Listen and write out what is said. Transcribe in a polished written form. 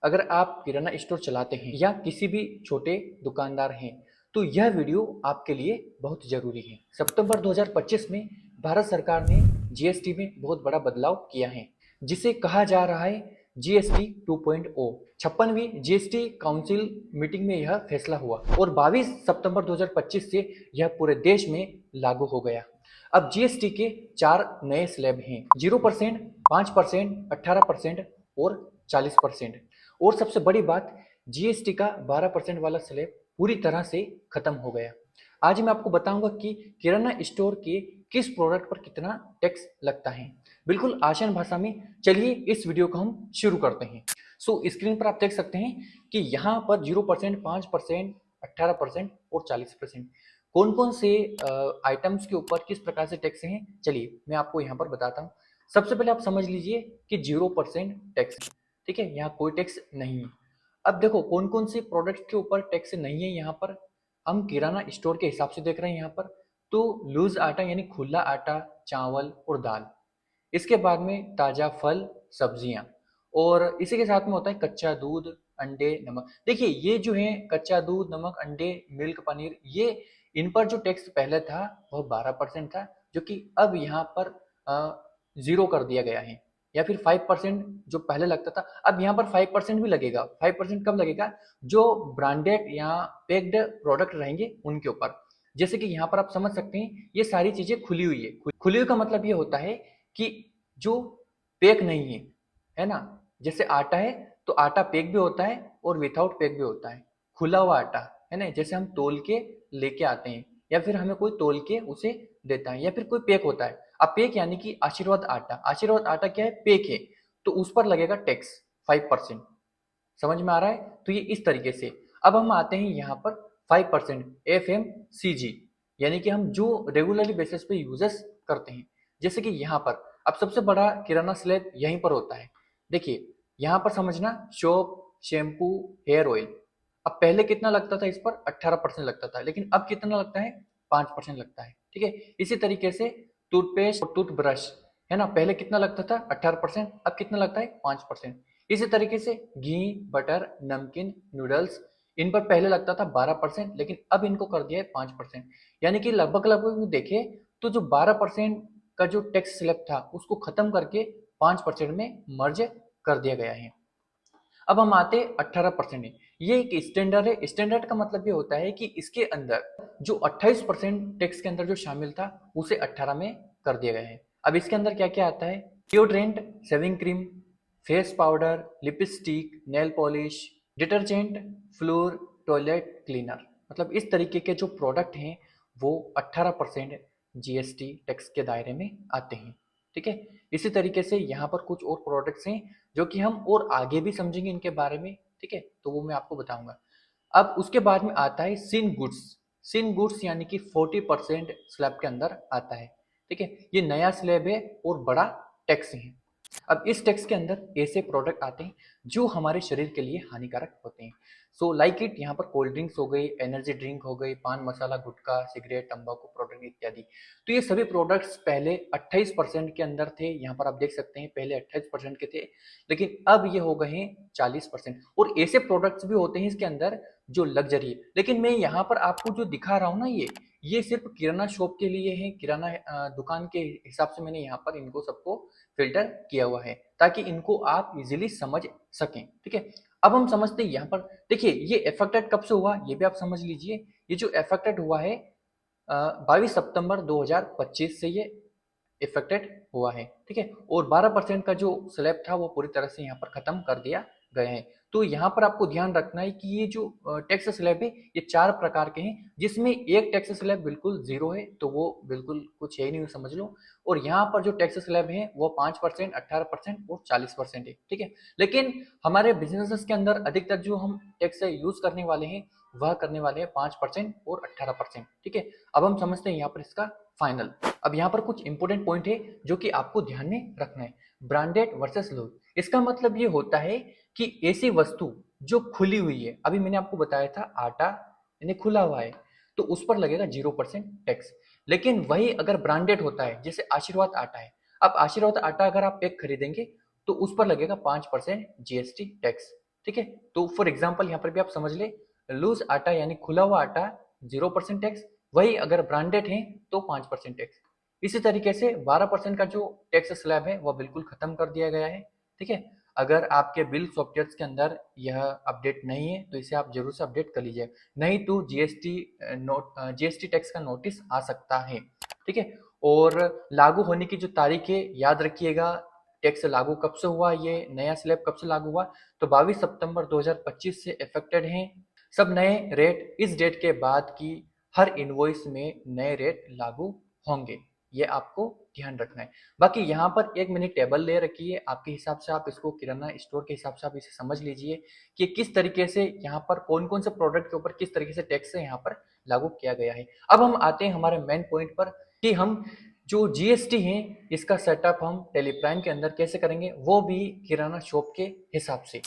अगर आप किराना स्टोर चलाते हैं या किसी भी छोटे दुकानदार हैं तो यह वीडियो आपके लिए बहुत ज़रूरी है। सितंबर 2025 में भारत सरकार ने जीएसटी में बहुत बड़ा बदलाव किया है, जिसे कहा जा रहा है जीएसटी 2.0। 56वीं जीएसटी काउंसिल मीटिंग में यह फैसला हुआ और 22 सितंबर 2025 से यह पूरे देश में लागू हो गया। अब जीएसटी के 4 नए स्लैब हैं: 0%, 5%, 18% और 40%। और सबसे बड़ी बात, जीएसटी का 12% वाला स्लैब पूरी तरह से खत्म हो गया। आज मैं आपको बताऊंगा कि किराना स्टोर के किस प्रोडक्ट पर कितना टैक्स लगता है, बिल्कुल आसान भाषा में। चलिए इस वीडियो को हम शुरू करते हैं। स्क्रीन पर आप देख सकते हैं कि यहाँ पर 0%, 5%, 18% और 40% कौन कौन से आइटम्स के ऊपर किस प्रकार से टैक्स हैं, चलिए मैं आपको यहाँ पर बताता हूँ। सबसे पहले आप समझ लीजिए कि 0% टैक्स, ठीक है, यहाँ कोई टैक्स नहीं है। अब देखो कौन कौन से प्रोडक्ट के ऊपर टैक्स नहीं है। यहाँ पर हम किराना स्टोर के हिसाब से देख रहे हैं। यहाँ पर तो लूज आटा यानी खुला आटा, चावल और दाल, इसके बाद में ताजा फल, सब्जियां, और इसी के साथ में होता है कच्चा दूध, अंडे, नमक। देखिए ये जो है कच्चा दूध, नमक, अंडे, मिल्क, पनीर, ये इन पर जो टैक्स पहले था वह 12% था, जो कि अब यहाँ पर 0 कर दिया गया है। या फिर 5% जो पहले लगता था, अब यहाँ पर 5% भी लगेगा। 5% कब लगेगा? जो ब्रांडेड या पैक्ड प्रोडक्ट रहेंगे उनके ऊपर। जैसे कि यहाँ पर आप समझ सकते हैं ये सारी चीजें खुली हुई है। खुली हुई का मतलब ये होता है कि जो पैक नहीं है ना। जैसे आटा है तो आटा पैक भी होता है और विदाउट पैक भी होता है। खुला हुआ आटा है ना, जैसे हम तोल के लेके आते हैं या फिर हमें कोई तोल के उसे देता है, या फिर कोई पैक होता है। अब पैक यानी कि आशीर्वाद आटा, आशीर्वाद आटा क्या है? पैक है, तो उस पर लगेगा टैक्स 5%। समझ में आ रहा है? तो ये इस तरीके से। अब हम आते हैं यहाँ पर 5% FMCG, यानी कि हम जो रेगुलरली बेसिस पे यूजेस करते हैं। जैसे कि यहाँ पर अब सबसे बड़ा किराना स्लैब यहीं पर होता है। देखिए यहाँ पर समझना, सोप, शैम्पू, हेयर ऑयल। अब पहले कितना लगता था इस पर? 18% लगता था, लेकिन अब कितना लगता है? 5% लगता है, ठीक है। इसी तरीके से टूथपेस्ट और टूथब्रश है ना, पहले कितना लगता था? 18%, अब कितना लगता है? 5%। इसी तरीके से घी, बटर, नमकीन, नूडल्स, इन पर पहले लगता था 12%, लेकिन अब इनको कर दिया है 5%। यानी कि लगभग लगभग देखे तो जो 12% का जो टैक्स स्लैब था उसको खत्म करके 5% में मर्ज कर दिया गया है। अब हम आते 18%। ये एक स्टैंडर्ड है। स्टैंडर्ड का मतलब ये होता है कि इसके अंदर जो 28% टैक्स के अंदर जो शामिल था उसे 18 में कर दिया गया है। अब इसके अंदर क्या क्या आता है? Deodorant, shaving cream, face powder, lipstick, nail polish, detergent, floor, toilet cleaner. मतलब इस तरीके के जो प्रोडक्ट हैं वो 18% जीएसटी टैक्स के दायरे में आते हैं, ठीक है। इसी तरीके से यहाँ पर कुछ और प्रोडक्ट्स हैं जो कि हम और आगे भी समझेंगे इनके बारे में, ठीक है, तो वो मैं आपको बताऊंगा। अब उसके बाद में आता है सिन गुड्स। सिन गुड्स यानी कि 40% स्लैब के अंदर आता है, ठीक है। ये नया स्लैब है और बड़ा टैक्स है। अब इस टैक्स के अंदर ऐसे प्रोडक्ट आते हैं जो हमारे शरीर के लिए हानिकारक होते हैं। लाइक इट, यहाँ पर कोल्ड ड्रिंक्स हो गई, एनर्जी ड्रिंक हो गई, पान मसाला, गुटखा, सिगरेट, तंबाकू प्रोडक्ट इत्यादि। तो ये सभी प्रोडक्ट्स पहले 28% के अंदर थे। यहाँ पर आप देख सकते हैं पहले 28% के थे, लेकिन अब ये हो गए हैं 40%। और ऐसे प्रोडक्ट्स भी होते हैं इसके अंदर जो लग्जरी है। लेकिन मैं यहाँ पर आपको जो दिखा रहा हूँ ना, ये सिर्फ किराना शॉप के लिए है। किराना दुकान के हिसाब से मैंने यहाँ पर इनको सबको फिल्टर किया हुआ है ताकि इनको आप इजीली समझ सकें, ठीक है। अब हम समझते हैं यहाँ पर। देखिए ये अफेक्टेड कब से हुआ ये भी आप समझ लीजिए। ये जो अफेक्टेड हुआ है 22 सितंबर 2025 से ये इफेक्टेड हुआ है, ठीक है। और 12% का जो स्लैब था वो पूरी तरह से यहाँ पर खत्म कर दिया गया है। तो यहाँ पर आपको ध्यान रखना है कि ये जो टैक्स स्लैब है ये 4 प्रकार के हैं, जिसमें एक टैक्स स्लैब बिल्कुल 0 है, तो वो बिल्कुल कुछ है ही नहीं, समझ लो। और यहाँ पर जो टैक्स स्लैब है वो 5%, 18% और 40% है, ठीक है। लेकिन हमारे बिजनेसेस के अंदर अधिकतर जो हम टैक्स यूज करने वाले हैं वह करने वाले हैं 5% और 18%, ठीक है। अब हम समझते हैं यहाँ पर इसका फाइनल। अब यहाँ पर कुछ इंपोर्टेंट पॉइंट है जो कि आपको ध्यान में रखना है। ब्रांडेड वर्सेस लूज, इसका मतलब ये होता है कि ऐसी वस्तु जो खुली हुई है, अभी मैंने आपको बताया था आटा यानी खुला हुआ है, तो उस पर लगेगा 0% टैक्स। लेकिन वही अगर ब्रांडेड होता है, जैसे आशीर्वाद आटा है, अब आशीर्वाद आटा अगर आप पैक खरीदेंगे तो उस पर लगेगा 5% जीएसटी टैक्स। ठीक है। तो फॉर एग्जाम्पल यहाँ पर भी आप समझ ले, लूज आटा यानी खुला हुआ आटा 0% टैक्स, वही अगर ब्रांडेड है तो 5% टैक्स। इसी तरीके से 12% का जो टैक्स स्लैब है वह बिल्कुल खत्म कर दिया गया है। ठीक है। अगर आपके बिल सॉफ्टवेयर के अंदर यह अपडेट नहीं है तो इसे आप जरूर से अपडेट कर लीजिए, नहीं तो जीएसटी टैक्स का नोटिस आ सकता है। ठीक है। और लागू होने की जो तारीख है याद रखिएगा, टैक्स लागू कब से हुआ, ये नया स्लैब कब से लागू हुआ, तो 22 सितंबर 2025 से इफेक्टेड हैं। सब नए रेट इस डेट के बाद की हर इनवॉइस में नए रेट लागू होंगे, ये आपको ध्यान रखना है। बाकी यहाँ पर एक मैंने टेबल ले रखी है, आपके हिसाब से आप इसको किराना स्टोर के हिसाब से आप इसे समझ लीजिए कि किस तरीके से यहाँ पर कौन कौन से प्रोडक्ट के ऊपर किस तरीके से टैक्स यहाँ पर लागू किया गया है। अब हम आते हैं हमारे मेन पॉइंट पर कि हम जो जीएसटी है इसका सेटअप हम टेलीप्राइम के अंदर कैसे करेंगे, वो भी किराना शॉप के हिसाब से।